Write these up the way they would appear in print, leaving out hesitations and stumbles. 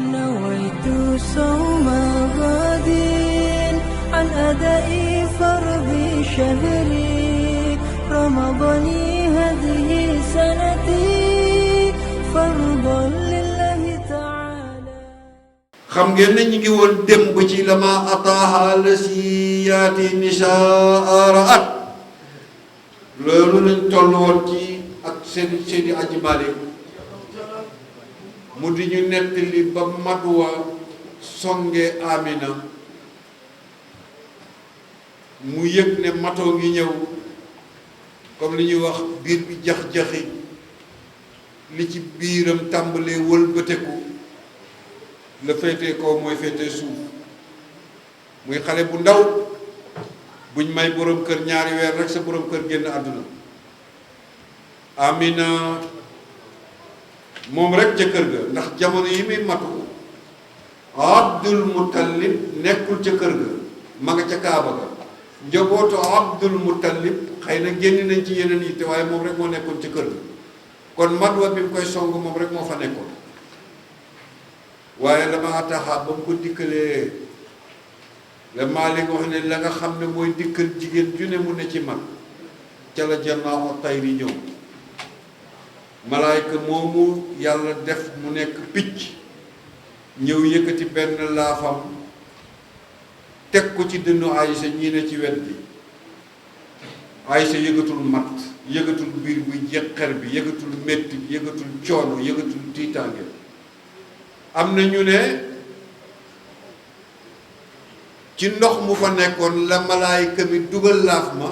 نويت صوم غد عن أداء فرض شهري رمضان هذه سنتي فرضا لله تعالى. xam ngeen ne ñu ngi woon démb ci lama ataaha lasi yaati nisaa raat loolu lañ toll woon ci ak Seydi Aji Malik mu di ñu nettali ba Maduwa songe Amina mu yëg ne matoo ngi ñëw comme li ñuy wax biir bi jax-jaxi li ci biiram tàmbalee wëlbateku la féetee kaw mooy féetee suuf muy xale bu ndaw buñ may borom kër ñaari weer rek sa borom kër génn àdduna Amina moom rek ca kër ga ndax jamono yi muy matu Abdul Muttalib nekkul ca kër ga ma nga ca Kaaba ga njabootu Abdul Muttalib xëy na génn nañ ci yeneen yitte waaye moom rek moo nekkoon ca kër ga kon Maduwa bi mu koy song moom rek moo fa nekkoon waaye la ma taxa ba mu ko dikkalee la Maalik wax ne la nga xam ne mooy dikkal jigéen ju ne mu ne ci mag ca la jannaahu tayri ñëw malaayka moomu yàlla def mu nekk picc ñëw yëkkati benn laafam teg ko ci dënnu Aysa ñii ne ci wet bi Aysa yëgatul mat yëgatul biir buy jeqer bi yëgatul metti bi yëgatul coono yëgatul tiitaange am na ñu ne ci ndox mu fa nekkoon la malaayka mi dugal laaf ma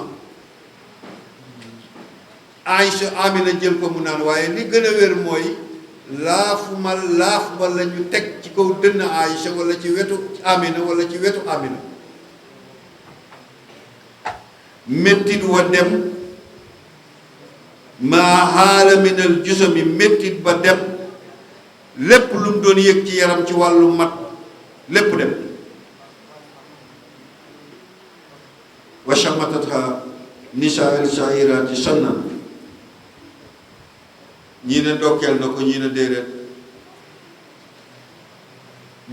Aysa Amina jël ko mu naan waaye li gën a wér mooy laaf ma la ñu teg ci kaw dënn Aysa wala ci wetu Amina wala ci wetu Amina mettit wa dem maa haala minal jusami mettit ba dem lépp lu mu doon yëg ci yaram ci wàllu mat lépp dem wa shamatatha nisaa al shaa'iraati sannan ñii ne ndokkeel na ko ñii ne déedéet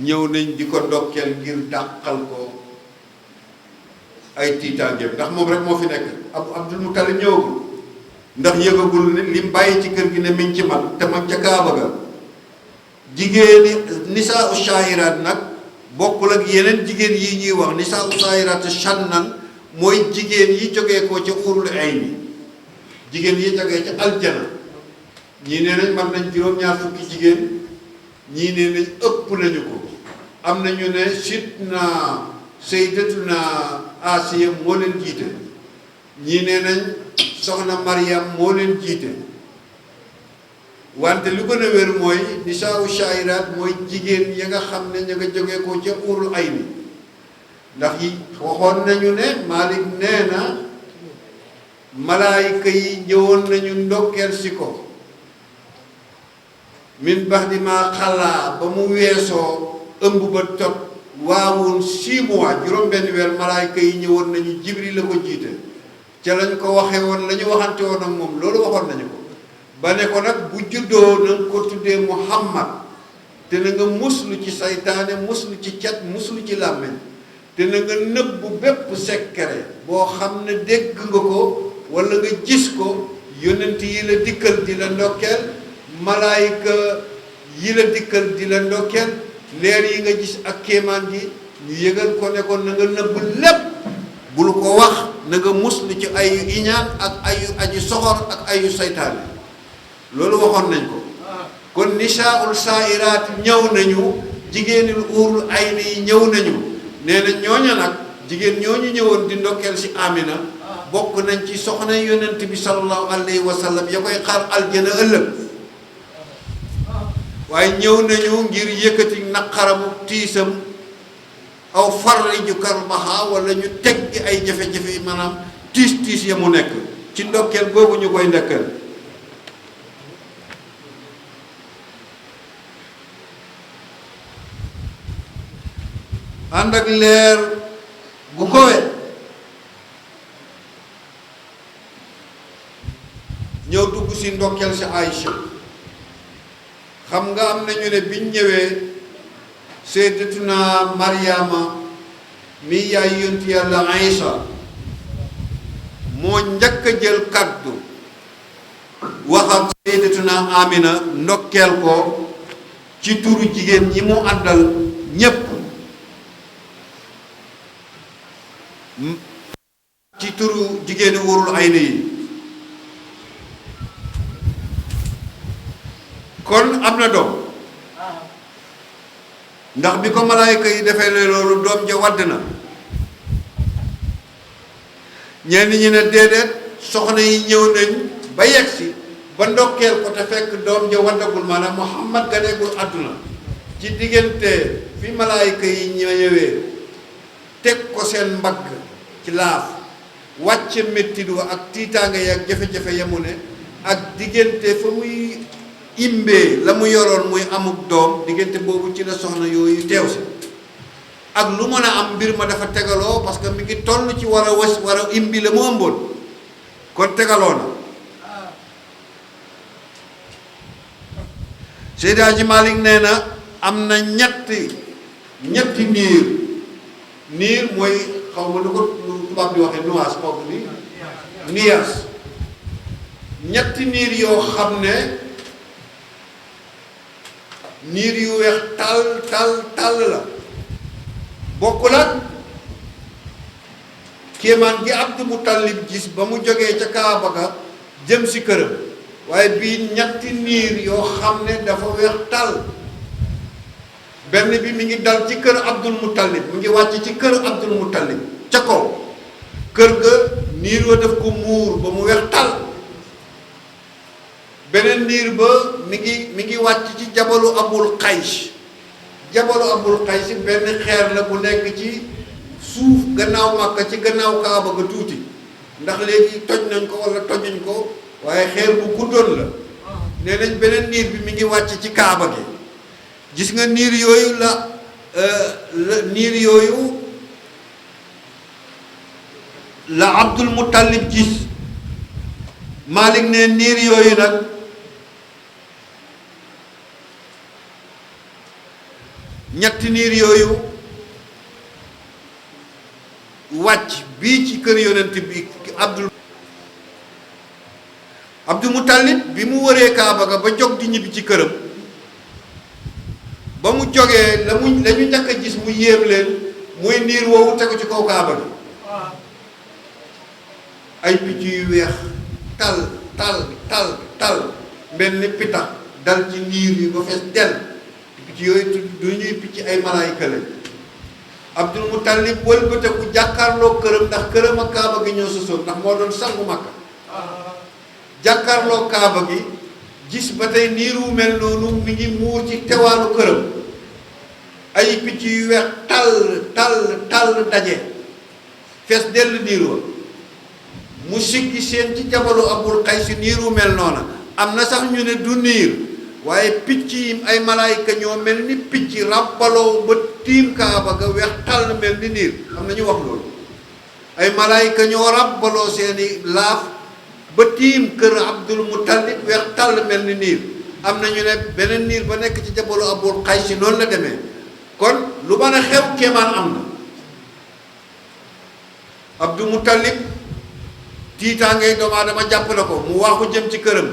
ñëw nañ di ko ndokkeel ngir dàqal ko ay tiitaangeem ndax moom rek moo fi nekk Abdul Muttalib ñëwagul ndax yëgagul ne li mu bàyyi ci kër gi ne mi ngi ci mag te mag ca Kaaba ga jigéeni nisaa u shaa'iraat nag bokkul ak yeneen jigéen yi ñuy wax nisaa u shaa'iraat shannan mooy jigéen yi jógee ko ca urul ayni jigéen yi jógee ca aljana ñii nee nañ man nañ juróom-ñaar fukki jigéen ñii nee nañ ëpp nañu ko am na ñu ne sidna sayyidatuna Asiya moo leen jiite ñii nee nañ soxna Maryam moo leen jiite wante lu gën a wér mooy nisaa shaa'iraat mooy jigéen ya nga xam ne ña nga jógee ko ca urul ayni ndax yi waxoon nañu ne Maalik nee na malaayika yi ñëwoon nañu ndokkeel si ko min ba'di maa xalaa ba mu weesoo ëmb ba tot waawoon 6 mois juróom-benn weer malaayika yi ñëwoon nañu Jibril la ko jiite ca lañ ko waxee woon la ñu waxante woon ak moom loolu waxoon nañu ko ba ne ko nag bu juddoo na nga ko tuddee Muhammad te na nga muslu ci saytaane muslu ci cat muslu ci làmmiñ te na nga nëbbu bépp secret boo xam ne dégg nga ko wala nga gis ko yonent yi la dikkal di la ndokkeel malaayika yi la dikkal di la ndokkeel leer yi nga gis ak kéemaan gi ñu yëgal ko ne ko na nga nëbb lépp bul ko wax na nga muslu ci ayu iñaan ak ayu aji soxor ak ayu saytaane loolu waxoon nañ ko kon nisaaul saa'iraat ñëw nañu jigéenul uurul ayni yi ñëw nañu nee na ñooña nag jigéen ñooñu ñëwoon di ndokkeel si Amina bokk nañ ci soxna yonent bi sallallahu alayhi wa sallam ya koy xaar aljana ëllëg waaye ñëw nañu ngir yëkkati naqaramu tiisam aw farriju karbaha wala ñu teggi ay jafe-jafe maanaam tiis ya mu nekk ci ndokkeel boobu ñu koy ndekkal ànd ak leer gu kowe ñëw dugg si ndokkeel si Aïcha xam nga am nañu ne biñ ñëwee Sayyidatuna Maryama mi yaay yonti yàlla Aïcha moo njëkk a jël kaddu wax ak Sayyidatuna Amina ndokkeel ko ci turu jigéen ñi mu àndal ñépp ci turu jigéeni wóorul ay na yi kon am na doom ndax bi ko malaayka yi defee ne loolu doom ja wadd na ñenn ñi ne déedéet soxna yi ñëw nañ ba yegsi ba ndokkeel ko te fekk doom ja waddagul maanaam Muhammad ganeegul àdduna ci diggante fi malaayka yi ñëwee teg ko seen mbagg ci laaf wàcce mettit wa ak tiitaanga yi ak jafe-jafe yamu ne ak diggante fa muy imbee la mu yoroon muy amuk doom diggante boobu ci la soxna yooyu teew si ak lu mën a am mbir ma dafa tegaloo parce que mi ngi toll ci war a imbi la mu ëmboon kon tegaloo na Seydi Hadji Malick nee na am na ñetti niir mooy xaw ma nu ko tubaab di waxee nuage xaw ma ni nuage ñetti niir yoo xam ne niir yu weex tàll la bokkul ak kéemaan gi Abdou Moutalib gis ba mu jógee ca Kaaba ga jëm si këram waaye bii ñetti niir yoo xam ne dafa weex tàll benn bi mi ngi dal ci kër Abdul Moutalib mi ngi wàcc ci kër Abdul Moutalib ca kaw kër ga niir wa daf ko muur ba mu weex tàll beneen niir ba mi ngi wàcc ci jabalu Abul Qays benn xeer la bu nekk ci suuf gannaaw Makka ci gannaaw Kaaba ga tuuti ndax léegi toj nañ ko wala tojuñ ko waaye xeer bu guddoon la nee nañ beneen niir bi mi ngi wàcc ci Kaaba gi gis nga niir yooyu la Abdul Muttalib gis Malik ne niir yooyu nag ñetti niir yooyu wàcc bii ci kër yonent bi Abdul Muttalib bi mu wëree Kaaba ga ba jóg di ñibbi ci këram ba mu jógee la ñu njëkk a gis mu yéem leen muy niir woowu tegu ci kaw Kaaba gi ay picc yu weex tal mel ni pitax dal ci niir yi ba fees dell picc yooyu du ñuy picc ay malaayka lañ Abdul Muttalib wëlbateku jàkkaarloo këram ndax këram ak Kaaba gi ñoo sosoon ndax moo doon sangu Makka jàkkaarloo Kaaba gi gis ba tey niir wu mel noonu mi ngi muur ci tewaanu këram ay picc yu weex tall daje fees dell niir wa mu siggi seen ci jabalu Abul Qays niir wu mel noona am na sax ñu ne du niir waaye picc yi ay malaayka ñoo mel ni picc ràbbaloo ba tiim Kaaba ga weex tàll mel ni niir am na ñu wax loolu ay malaayka ñoo ràbbaloo seeni laaf ba tiim kër Abdul Muttalib weex tàll mel ni niir am na ñu ne beneen niir ba nekk ci jabalu Abul Qays noonu la demee kon lu mën a xew kéemaan am na Abdul Muttalib tiitaangay doomu aadama jàpp na ko mu waaxu jëm ci këram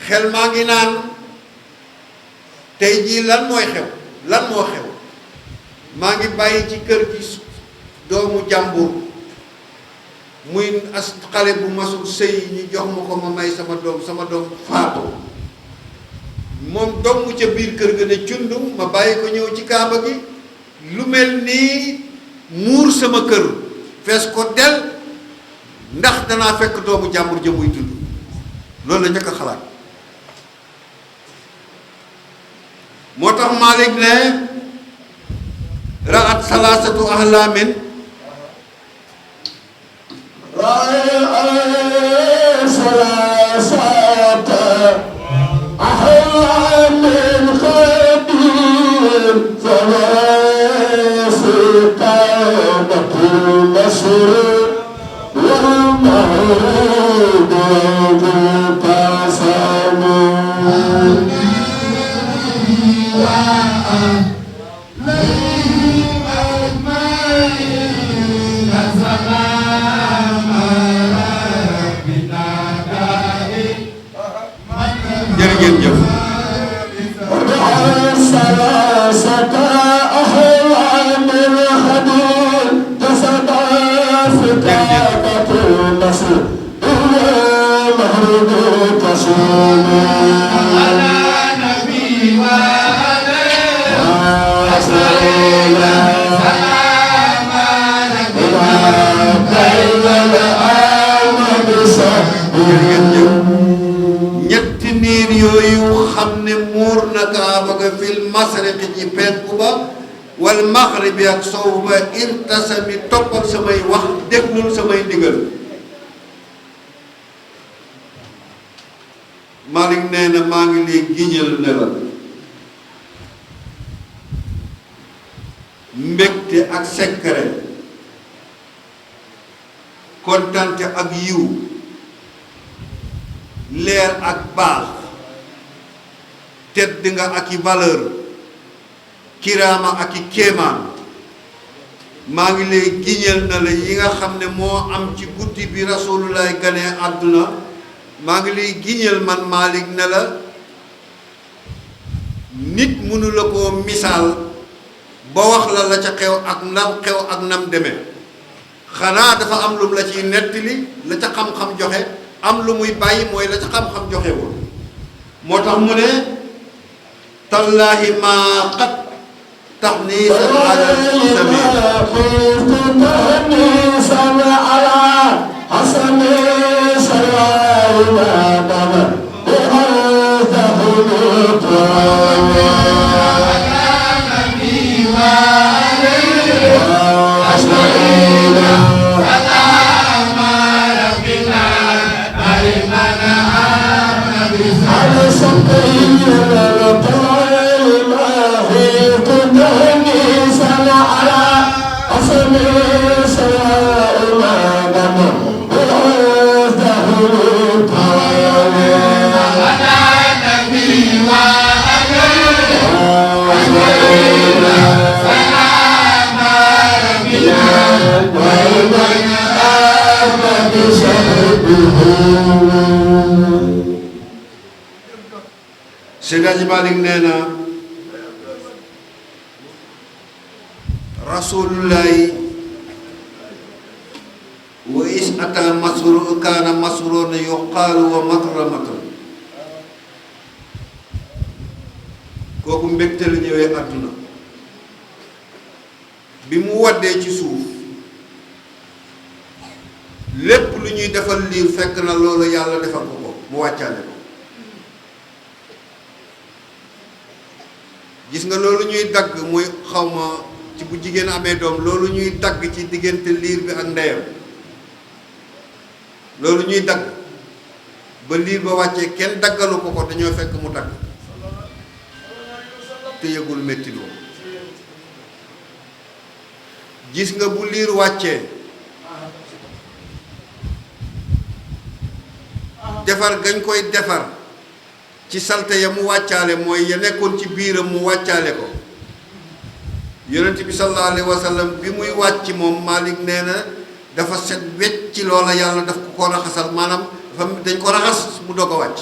xel maa ngi naan tey jii lan moo xew maa ngi bàyyi ci kër gi doomu jàmbur muy as xale bu masul sëy ñu jox ma ko ma may sama doom faatu moom dong ca biir kër ga ne cundum ma bàyyi ko ñëw ci Kaaba gi lu mel nii muur sama kër fees ko del ndax danaa fekk doomu jàmbur ja muy dund loolu la njëkk a xalaat moo tax Malik ne raat salaasatu ahlaamin Wow. ñetti niir yooyu xam ne muur na Kaaba ga fil masriqi ci penku ba wal maghribi ak sow ba irtasami toppal samay wax déglul samay ndigal. Malik nee na maa ngi lay giñal ne la mbégte ak secret kontante ak yiw leer ak baax tedd nga ak i valeur kiraama ak i kéemaan maa ngi lay giñal na la yi nga xam ne moo am ci guddi bi Rasulullah ganee àdduna maa ngi lay giñal man Malik ne la nit mënu la koo misaal ba wax la la ca xew ak nam xew ak nam demee xanaa dafa am lu la ciy nettali la ca xam-xam joxe am lu muy bàyyi mooy la ca xam-xam joxe woon moo tax mu ne tallaahi maa qat tax nii Seydi Hadji Malick nee na rasulullahi wa is ata masru kaana masruna yuqaalu wa matramatan kooku mbégte la ñëwee àdduna bi mu waddee ci suuf lépp lu ñuy defal liir fekk na loolu yàlla defal ko ko mu wàccaale ko gis nga loolu ñuy dagg muy xawma ci bu jigéen amee doom loolu ñuy dagg ci diggante liir bi ak ndeyam loolu ñuy dagg ba liir ba wàccee kenn daggalu ko ko dañoo fekk mu dagg te yëgul métti loo gis nga bu liir wàccee defar gañ koy defar ci salte ya mu wàccaale mooy ya nekkoon ci biiram mu wàccaale ko yonent bi sallallahu alayhi wa sallam bi muy wàcc moom Malik nee na dafa set wecc ci loola yàlla daf ko raxasal maanaam dañ ko raxas mu doog a wàcc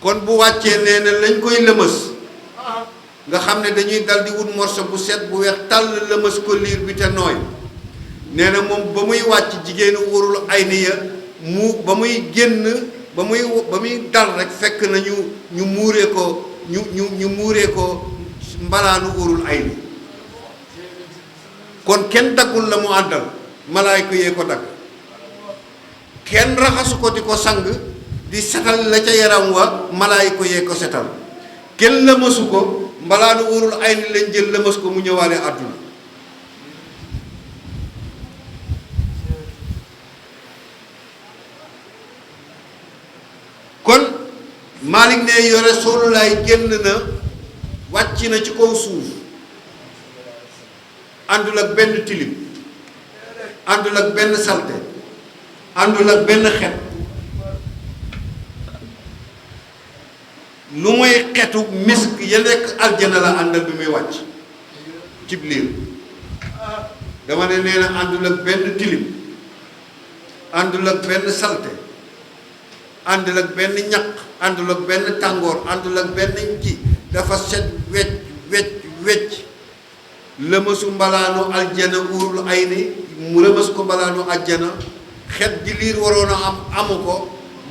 kon bu wàccee nee na lañ koy lëmës nga xam ne dañuy dal di wut morso bu set bu weex tàll lëmës ko liir bi te nooy nee na moom ba muy wàcc jigéenu wóorul ay ni ya mu ba muy génn ba muy dal rek fekk na ñu muuree ko ñu muuree ko mbalaanu wóorul ay ni kon kenn daggul la mu àndal malaayka yee ko dagg kenn raxasu ko di ko sang di setal la ca yaram wa malaayka yee ko setal kenn lëmasu ko mbalaanu wóorul ay ni lañ jël lëmas ko mu ñëwaale àdduna kon Malik ne yore Rasulullaay génn na wàcc na ci kaw suuf àndul ak benn tilim àndul ak benn salte àndul ak benn xet lu muy xetu misk ya nekk aljana la àndal bi muy wàcc cib liir dama ne nee na àndul ak benn tilim àndul ak benn salte àndul ak benn ñaq àndul ak benn tàngoor àndul ak benn ji dafa set wecc lëmasu mbalaanu aljana urul ay ni mu lëmas ko mbalaanu aljana xet gi liir waroon a am amu ko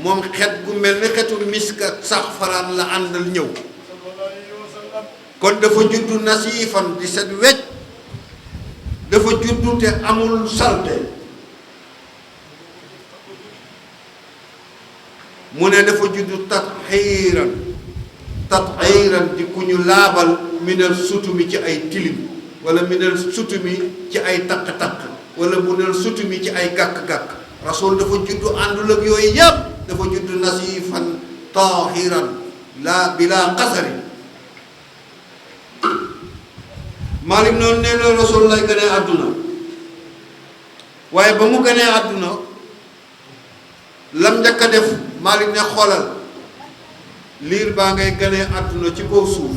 moom xet gu mel ni xetu misk ak sax faraan la àndal ñëw kon dafa juddu nasifan di set wecc dafa juddu te amul salte mu ne dafa juddu tathiran di ku ñu laabal minal sutumi ci ay tilim wala minal sutumi ci ay takk-takk wala minal sutumi ci ay gàkk-gàkk rasul dafa juddu àndul ak yooyu yëpp dafa juddu nasifan tahiran la bila qasari Malik noonu nee na rasul lay gënee àdduna waaye ba mu gënee àdduna lam njëkk a def Malik ne xoolal liir baa ngay gënee àdduna ci kaw suuf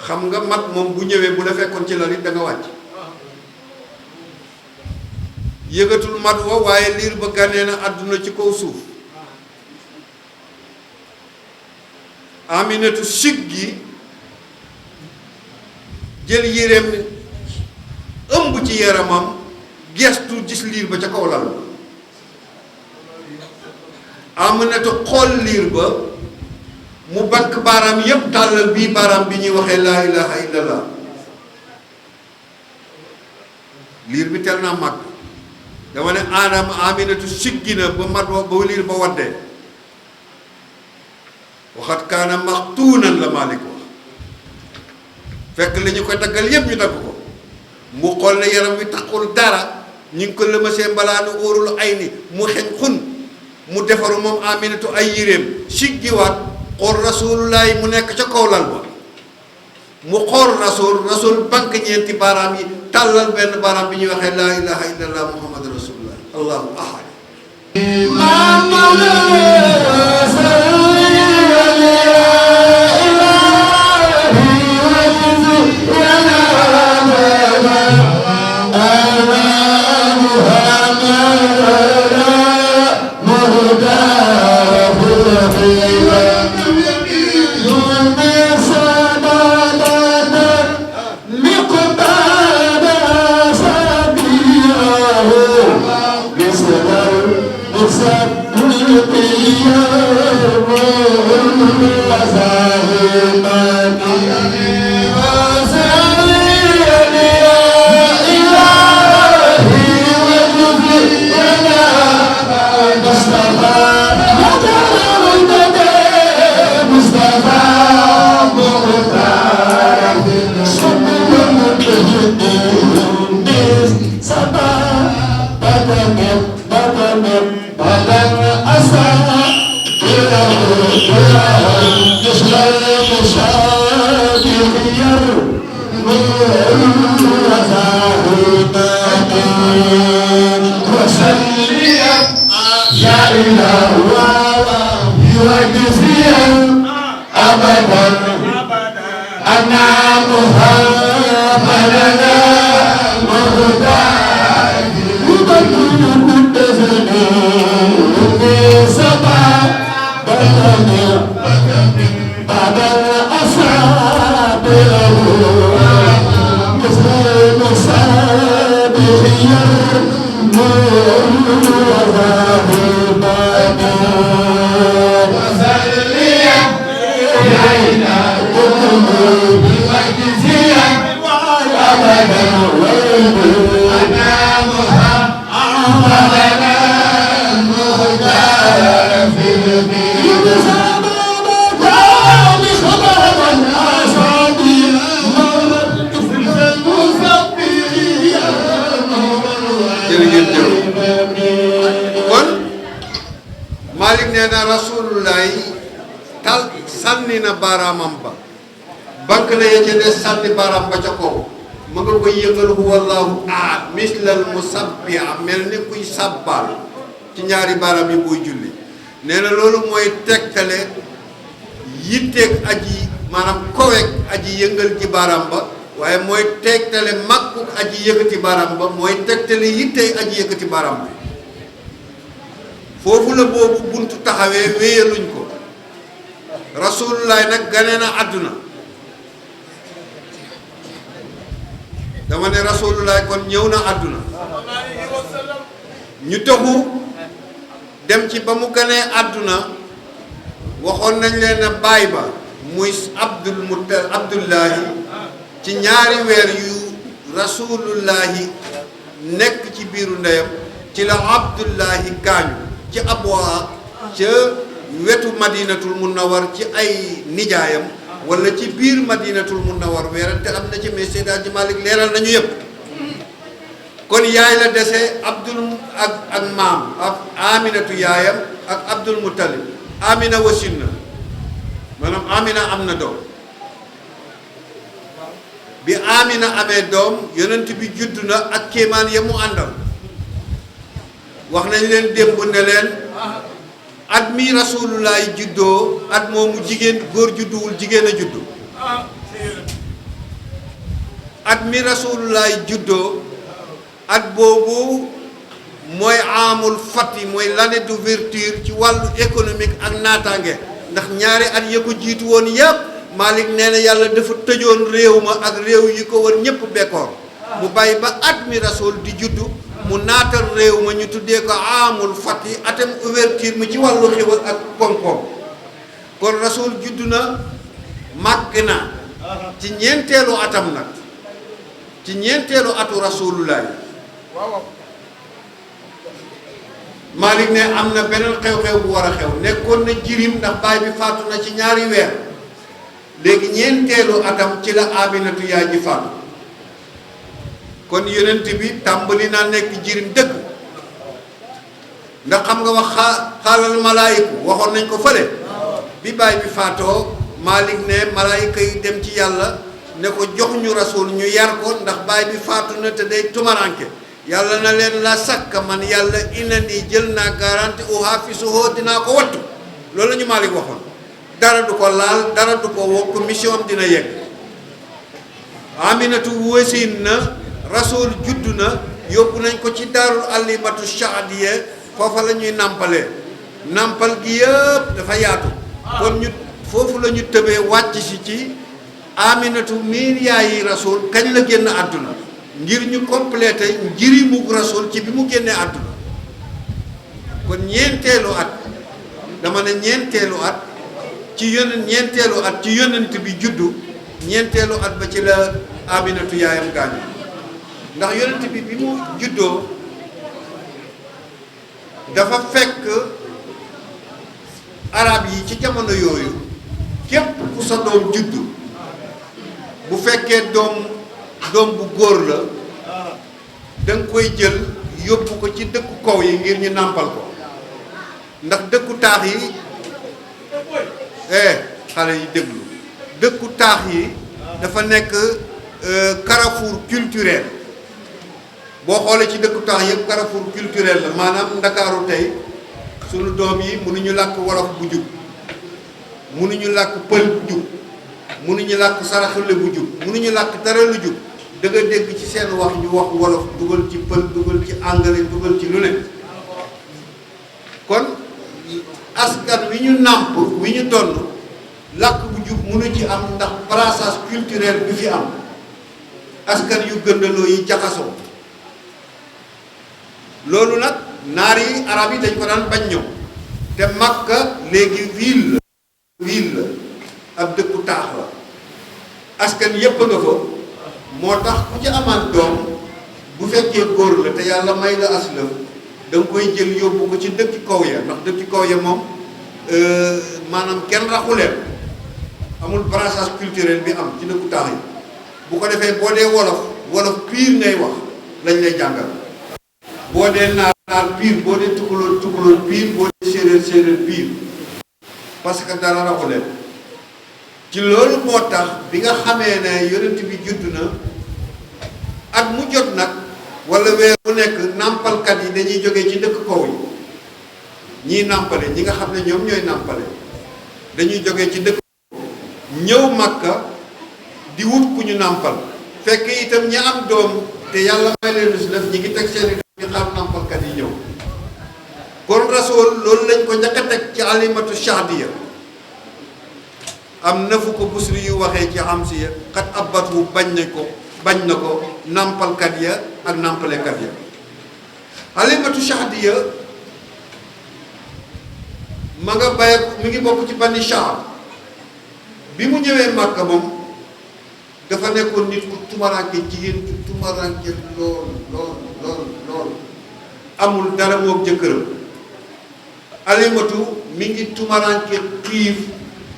xam nga mag moom bu ñëwee bu la fekkoon ci lal it da nga wàcc yëgatul mat wa waaye liir ba gënee na àdduna ci kaw suuf Aminatu siggi jël yéreem ëmb ci yaramam gestu gis liir ba ca kaw lal Aminatu xool liir ba mu bank baaraam yépp tàllal bii baaraam bi ñuy waxee laa ilaha illallah liir bi tel naa màgg dama ne Aminatu siggi na ba mat wa ba liir ba waddee waxat kaana maxtuunan la Maalik wax fekk la ñu ko daggal yépp ñu dagg ko mu xool ne yaram wi taxul dara ñu ngi ko lëmasee mbalaanu óorul ay ni mu xeñ xun mu defaru moom Aminatu ay yéreem siggiwaat xool rasulullahi mu nekk ca kaw lal ba mu xool rasul banque ñeenti baaraam yi tàllal benn baaraam bi ñuy waxee laa ilaha illallah muhammad rasulullah allahu ahad Malik nee na rasulullahi tal sànni na baaraamam ba banque na ya ca des sànni baaraam ba ca kaw ma nga koy yëngal huwa allahu ahad mislal musabbiha mel ni kuy sàbbaal ci ñaari baaraam yi booy julli nee na loolu mooy tegtale yitteeg aji maanaam koweeg aji yëngal ji baaraam ba waaye mooy tegtale màkkuk aji yëkkati baaraam ba mooy tegtale yitteeg aji yëkkati baaraam bi foofu la boobu buntu taxawee wéyaluñ ko rasulullah nag gane na àdduna dama ne rasulullah kon ñëw na àdduna ñu taxu dem ci ba mu ganee àdduna waxoon nañ leen ne baay ba muy Abdullahi ci ñaari weer yu rasulullahi nekk ci biiru ndeyam ci la Abdullahi gaañu ci Abwaa ca wetu Madinatul Munawwar ci ay nijaayam wala ci biir Madinatul Munawwar weerante am na ci mais Seydi Hadji Malick leeral nañu yëpp kon yaay la dese Abdul ak maam ak Aminatu yaayam ak Abdul Muttalib Amina wasin na maanaam Amina am na doom bi Amina amee doom yonent bi judd na ak kéemaan ya mu àndal wax nañ leen démb ne leen at mi rasulullahi juddoo at moomu jigéen góor judduwul jigéen a juddu at mi rasulullahi juddoo at boobu mooy amul fati mooy l'année d'ouverture ci wàllu économique ak naataange ndax ñaari at ya ko jiitu woon yépp Malick nee na yàlla dafa tëjoon réew ma ak réew yi ko wër ñépp bekkoor mu bàyyi ba at mi rasul di juddu mu naatal réew ma ñu tuddee ko amul fati atam ouverture mi ci wàllu xéwal ak koom-koom kon rasul juddu na màgg na ci ñeenteelu atam nag ci ñeenteelu atu rasulullahi Malick ne am na beneen xew-xew bu war a xew nekkoon na jirim ndax baay bi faatu na ci ñaari weer léegi ñeenteelu atam ci la Aminatu yaay ji faatu kon yonent bi tàmbali naa nekk jirim dëgg ndax xam nga wax xaalal malaayiku waxoon nañ ko fële bi baay bi faatoo Malick ne malaayika yi dem ci yàlla ne ko jox ñu rasul ñu yar ko ndax baay bi faatu na te day tumaranke yàlla na leen la sakka man yàlla ina ni jël naa garanti u hafisuhoo dinaa ko wattu loolu la ñu Malick waxoon dara du ko laal dara du ko wokk mission am dina yegg Aminatu wasin na rasul juddu na yóbbu nañ ko ci daarul alimatu shaadiya foofa la ñuy nàmpalee nàmpal gi yëpp dafa yaatu kon ñu foofu la ñu tëbee wàcc si ci Aminatu miin yaayi rasul kañ la génn àdduna ngir ñu complété njëriñu rasul ci bi mu génnee àdduna kon ñeenteelu at dama ne ñeenteelu at ci ñeenteelu at ci yonent bi juddu ñeenteelu at ba ci la Aminatu yaayam gaañu ndax yonent bi bi mu juddoo dafa fekk arab yi ci jamono yooyu képp ku sa doom juddu bu fekkee doom bu góor la da nga koy jël yóbbu ko ci dëkku kaw yi ngir ñu nàmpal ko ndax dëkku taax yi xale yi déglu dëkku taax yi dafa nekk carrefour culturel boo xoolee ci dëkku taax yëpp carrefour culturel la maanaam ndakaaru tey sunu doom yi mënuñu làkk wolof bu jub mënuñu làkk pël bu jub mënuñu làkk saraxule bu jub mënuñu làkk dara lu jub da nga dégg ci seen wax ñu wax wolof dugal ci pël dugal ci anglais dugal ci lu ne kon askan wi ñu nàmp wi ñu donn làkk bu jub mënu ci am ndax brassage culturel bi fi am askan yu gëndaloo yi jaxasoo loolu nag naar yi arab yi dañ ko daan bañ ñëw te Makka léegi ville la ab dëkku taax la askan yépp nga fa moo tax ku ci amaan doom bu fekkee góor la te yàlla may la aslam da nga koy jël yóbbu ko ci dëkki kaw ya ndax dëkki kaw ya moom maanaam kenn raxuleen amul brassage culturel bi am ci dëkku taax yi bu ko defee boo dee wolof pire ngay wax lañ lay jàngal boo dee naar pire boo dee tukulóor pire boo dee séeréer pire parce que dara raxuleen ci loolu moo tax bi nga xamee ne yonent bi judd na at mu jot nag wala weer bu nekk nàmpalkat yi dañuy jógee ci dëkk kaw yi ñii nàmpale ñi nga xam ne ñoom ñooy nàmpale dañuy jógee ci dëkk ñëw Makka di wut ku ñu nàmpal fekk itam ñi am doom te yàlla may leen si def ñi ngi teg seeni doom di xaar nàmpalkat yi ñëw kon rasool loolu lañ ko njëkk a teg ci alimatu shahdiya am na fu ko busri yu waxee ci am si xat abbatu bañ na ko nàmpalkat ya ak nàmpalekat ya alimatu shahdiya ma nga bay mi ngi bokk ci bani Shahab bi mu ñëwee Màkka moom dafa nekkoon nit ku tumaranke jigéen ku tumaranke lool amul dara moom jëkkëram. Alimatu mi ngi tumaranke xiif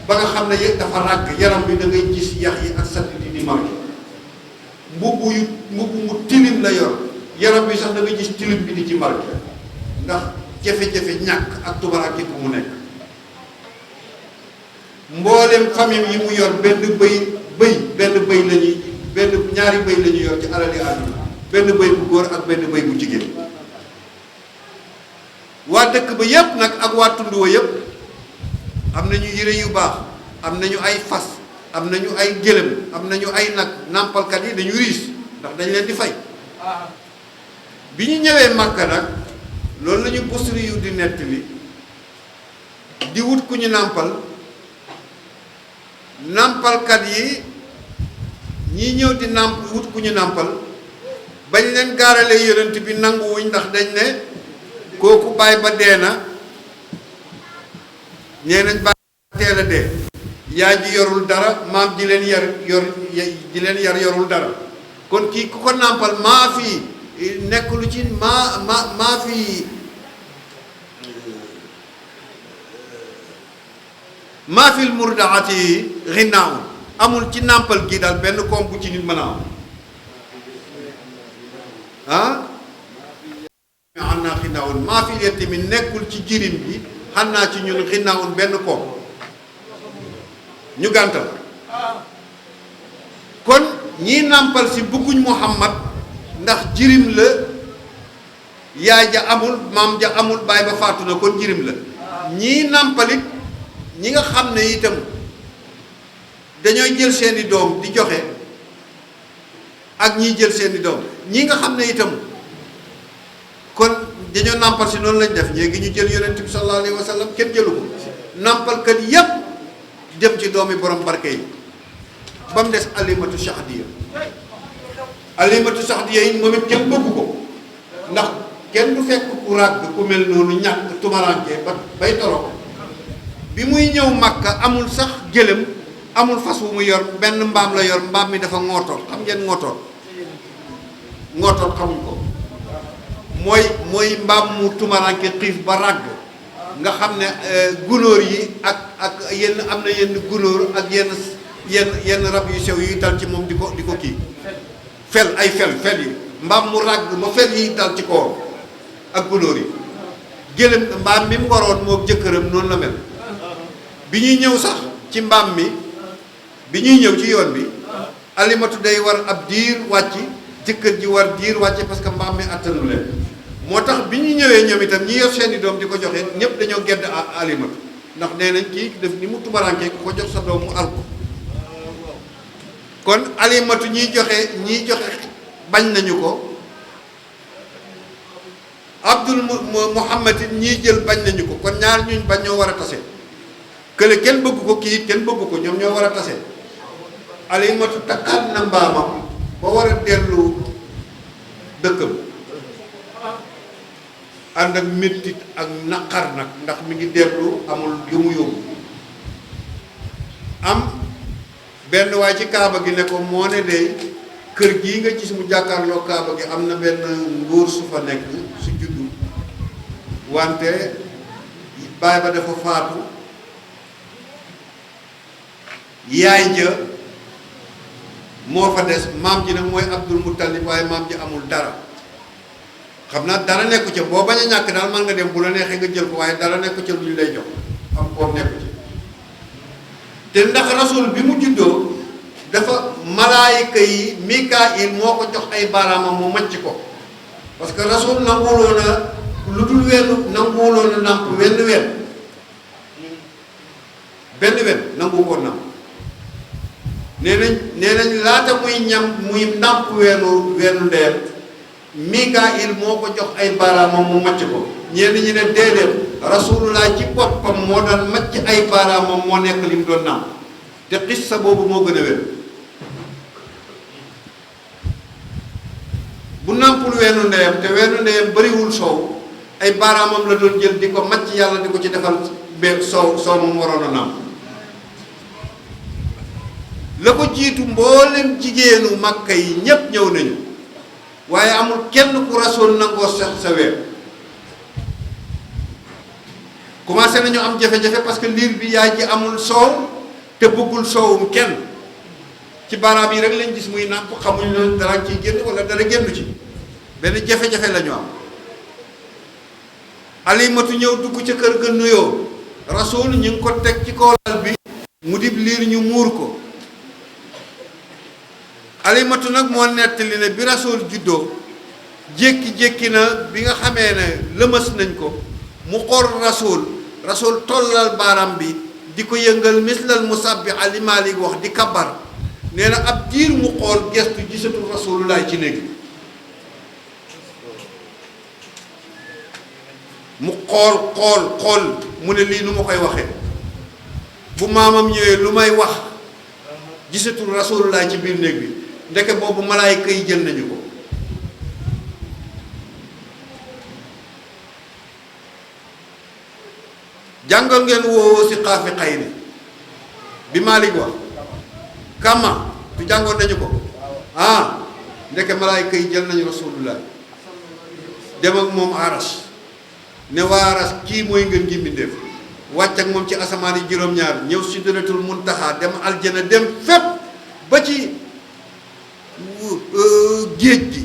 ba nga xam ne dafa ràgg yaram bi da ngay gis yax yi ak sat di marqué mbubb mu tilim la yor yaram bi sax da ngay gis tilim bi di ci marqué ndax jafe-jafe ñàkk ak tumaranke bu mu nekk. mboolem famille yi mu yor benn ñaari bëy la ñuy yor ci alali àdduna benn bëy bu góor ak benn bëy bu jigéen. waa dëkk ba yépp nag ak waa tund wa yépp am nañu yére yu baax am nañu ay fas am nañu ay gëlëm am nañu ay nag nàmpalkat yi dañu riis ndax dañ leen di fay. bi ñu ñëwee Màkka nag loolu la ñu Busiri yu di nettali di wut ku ñu nàmpalkat yi ñii ñëw di wut ku ñu nàmpal bañ leen gaaralee yonent bi nanguwuñ ndax dañ ne kooku baay ba dee na ñee nañ baay teel a dee yaay ji yorul dara maam ji leen yar yorul dara kon kii ku ko nàmpal maa fi nekk lu ci maa fi maa fil murdaati xinnaaw amul ci nàmpal gi daal benn koom bu ci nit mën a am xam naa xinnaawun maa fi leen tamit nekkul ci jirim bi xam naa ci ñun xinnaawun benn koom ñu gàntal kon ñii nàmpal si bëgguñ Muhammad ndax jirim la yaay ja amul maam ja amul baay ba faatu na kon jirim la ñii nàmpalit ñi nga xam ne itam dañooy jël seeni doom di joxe ak ñiy jël seeni doom ñi nga xam ne itam kon dañoo nàmpal si noonu lañ def léegi ñu jël yonent bi sallallahu alayhi wa sallam kenn jëlu ko nàmpalkat yépp dem ci doomi borom barke yi ba mu des Alimatu Saxdiya yi moom it kenn bëggu ko ndax kenn du fekk ku ràgg ku mel noonu ñàkk tumaranke ba bay toro bi muy ñëw Makka amul sax gëlëm amul fas wu mu yor benn mbaam la yor mbaam mi dafa ngootoot xam ngeen ngootoot xamuñ ko mooy mbaam mu tumaranke xiif ba ràgg nga xam ne gunóor yi ak yenn am na yenn gunóor ak yenn rab yu sew yuy dal ci moom di ko kii fel yi mbaam mu ràgg ba fel yi dal ci kawam ak gunóor yi gëlëm mbaam mi mu waroon moo jëkkëram noonu la mel bi ñuy ñëw sax ci mbaam mi bi ñuy ñëw ci yoon bi Alimatu day war ab diir wàcc jëkkër ji war diir wàcc parce que mbaam mi attanu leen moo tax bi ñu ñëwee ñoom itam ñi yor seeni doom di ko joxe ñépp dañoo gedd Alimatu ndax nee nañ kii def ni mu tumarankee ku ko jox sa doom mu al ko kon Alimatu ñiy joxe bañ nañu ko Abdul Muhammad it ñiy jël bañ nañu ko kon ñaar ñuñ bañ ñoo war a tase kële kenn bëgg ko kii it kenn bëgg ko ñoom ñoo war a tase Alimatu takkaat na mbaamam ba war a dellu dëkkam ànd ak mettit ak naqar nag ndax mi ngi dellu amul yu mu yóbbu am benn waay ci kaaba gi ne ko moo ne de kër gii nga gis mu jàkkaarloo kaaba gi am na benn nguur su fa nekk su juddu wante baay ba dafa faatu yaay ja moo fa des maam ji nag mooy Abdul Muttalib waaye maam ji amul dara xam naa dara nekku ca boo bañ a ñàkk daal man nga dem bu la neexee nga jël ko waaye dara nekku ca lu ñu lay jox am koom nekku ci te ndax rasul bi mu juddoo dafa malaayika yi Mikaayil moo ko jox ay baaraamam mu macc ko parce que rasul nanguwuloon a lu dul nanguwuloon a nàmp benn wen nangu ko nàmp nee nañ laata muy nàmp weenu ndeyam Mikaayil moo ko jox ay baaraamam mu macc ko ñenn ñi ne déedéet rasulullah ci boppam moo daan macc ay baaraamam moo nekk li mu doon nàmp te xissa boobu moo gën a wér bu nàmpul weenu ndeyam te weenu ndeyam bariwul soow ay baaraamam la doon jël di ko macc yàlla di ko ci defal soow moom waroon a nàmp la ko jiitu mboolem jigéenu Makka yi ñépp ñëw nañu waaye amul kenn ku rasool nangoo sax sa weer commencé nañu am jafe-jafe parce que liir bi yaay ji amul soow te bëggul soowum kenn ci baaraam yi rek lañ gis muy nàmp xamuñ ne dara ciy génn wala dara génn ci benn jafe-jafe la ñu am Alimatu ñëw dugg ca kër ga nuyoo rasool ñu ngi ko teg ci kaw lal bi mu dib liir ñu muur ko Alimatu nag moo nettali ne bi rasool juddoo jékki-jékki na bi nga xamee ne lëmës nañ ko mu xool rasool tollal baaraam bi di ko yëngal mislal musabbi Ali Malik wax di kabar nee na ab diir mu xool gestu gisatu rasoolullaay ci néeg mu xool mu ne lii nu ma koy waxee bu maamam ñëwee lu may wax gisatul rasoolullaay ci biir néeg bi ndeke boobu malaayka yi jël nañu ko jàngal ngeen woo si xaafi xayri bi Malik wax kama tu jàngoon nañu ko ndeke malaayka yi jël nañu rasoolullaay dem ak moom aras ne waa aras kii mooy ngeen gi mbindéef wàcc ak moom ci asamaan yi juróom-ñaar ñëw sidratul muntaha dem aljana dem fépp ba ci géej gi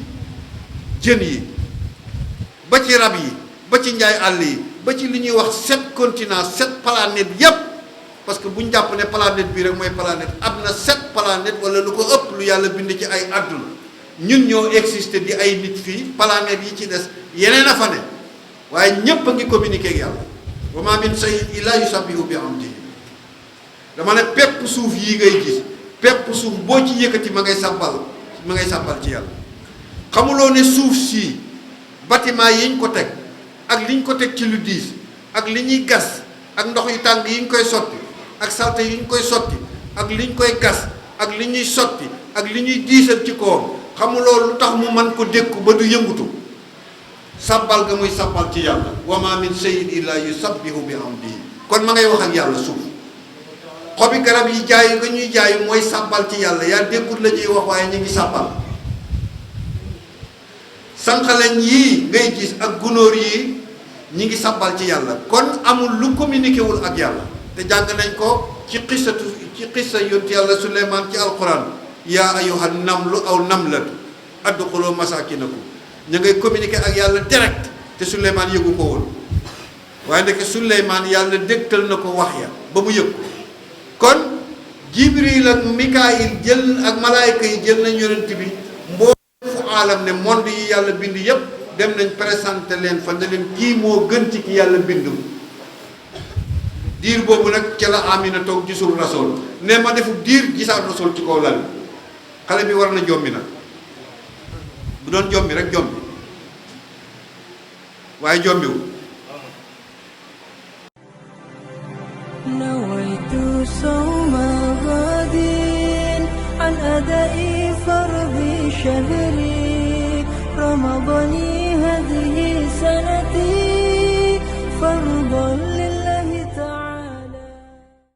jën yi ba ci rab yi ba ci njaay àll yi ba ci li ñuy wax 7 continents 7 planètes yépp parce que bu ñu jàpp ne planète bii rek mooy planète am na 7 planètes wala lu ko ëpp lu yàlla bind ci ay àdduna ñun ñoo existé di ay nit fii planètes yi ci des yeneen a fa ne waaye ñépp a ngi communiquer ak yàlla wa ma min shay'in illa yusabbihu bi hamdihi dama ne pepp suuf yi ngay gis pepp suuf boo ci yëkkati ma ngay sàbbal ci yàlla xamuloo ne suuf sii bâtiment yi ñu ko teg ak li ñu ko teg ci lu diis ak li ñuy gas ak ndox yu tàng yi ñu koy sotti ak salte yi ñu koy sotti ak li ñu koy gas ak li ñuy sotti ak li ñuy diisal ci kawam xamuloo lu tax mu mën ko dékku ba du yëngutu sabbal ga muy sabbal ci yàlla wa ma min shay'in illa yusabbihu bi hamdihi kon ma ngay wax ak yàlla suuf xobi garab yi jaayu nga ñuy jaayu mooy sabbal ci yàlla yaa déggul la ñuy wax waaye ñu ngi sabbal sànqaleñ yii ngay gis ak gunóor yi ñi ngi sabbal ci yàlla kon amul lu communiqué wul ak yàlla te jàng nañ ko ci xissa yonent yàlla Suleymaan ci alquran yaa ayyuhan namlu aw namlatu adxulu masakinakum ñu ngay communiqué ak yàlla direct te Suleymaan yëgu ko woon waaye ndeke Suleymaan yàlla dégtal na ko wax ya ba mu yëg ko kon Jibril ak Mikaayil jël ak malaayka yi jël nañ yonent bi mboolem fu aalam ne monde yi yàlla bind yépp dem nañ présenté leen fa ne leen kii moo gën ci ki yàlla bindu diir boobu nag ca la Amina toog gisul rasool ne ma defu diir gisaat rasool ci kaw lal xale bi war na jommi nag bu doon jommi rek jommi waaye jommiwul nawaytu sawma ghadin an adai fardi shahri ramadani hadhihi sanati